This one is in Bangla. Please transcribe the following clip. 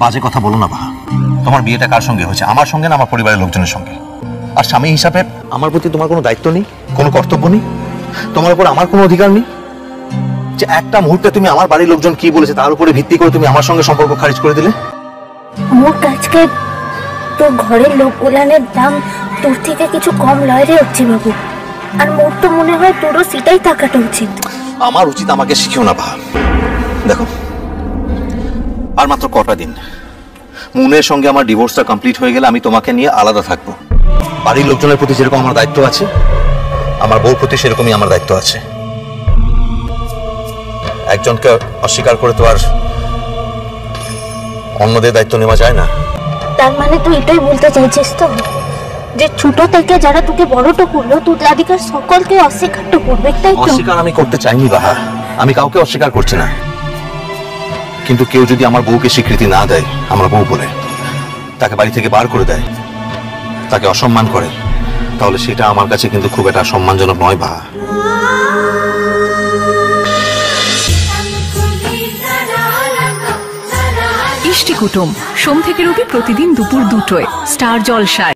বাজে কথা বলো না বাহা। তোমার বিয়েটা কার সঙ্গে হয়েছে? আমার সঙ্গে না আমার পরিবারের লোকজনের সঙ্গে। আর স্বামী হিসাবে আমার প্রতি তোমার কোনো দায়িত্ব নেই, কোনো কর্তব্য নেই, তোমার উপর আমার কোনো অধিকার নেই যে একটা মুহূর্তে তুমি আমার বাড়ির লোকজন কি বলেছে তার উপরে ভিত্তি করে তুমি আমার সঙ্গে সম্পর্ক খারিজ করে দিলে? মোর কাছকে তোর ঘরের লোকগুলানের দাম তোর থেকে কিছু কম লয় রে হচ্ছে বাবু। আর মোর তো মনে হয় তোরও সেটাই থাকাটা উচিত। আমার উচিত আমাকে শিখিও না বাহা। দেখো, আর মাত্র কটা দিন, মুনের সঙ্গে আমার ডিভোর্সটা কমপ্লিট হয়ে গেলে আমি তোমাকে নিয়ে আলাদা থাকবো। বাড়ির লোকজনের প্রতি যেরকম আমার দায়িত্ব আছে, আমার বউর প্রতি সেরকমই আমার দায়িত্ব আছে। একজনকে অস্বীকার করে তো আর অন্যদের দায়িত্ব নেওয়া যায় না। তার মানে তুই এটাই বলতে চাইছিস তো যে ছোট থেকে যারা তোকে বড়টা করলো তোর দাদিকার সকলকে অস্বীকার করবে, তাই তো? অস্বীকার আমি করতে চাইনি বাহা, আমি কাউকে অস্বীকার করছি না। কিন্তু কেউ যদি আমার বউকে স্বীকৃতি না দেয়, আমার বউ বলে তাকে বাড়ি থেকে বার করে দেয়, তাকে অসম্মান করে, তাহলে সেটা আমার কাছে কিন্তু খুব একটা সম্মানজনক নয় বাহা। ইষ্টি কুটুম সোম থেকে রবি প্রতিদিন দুপুর 2টায় স্টার জলসায়।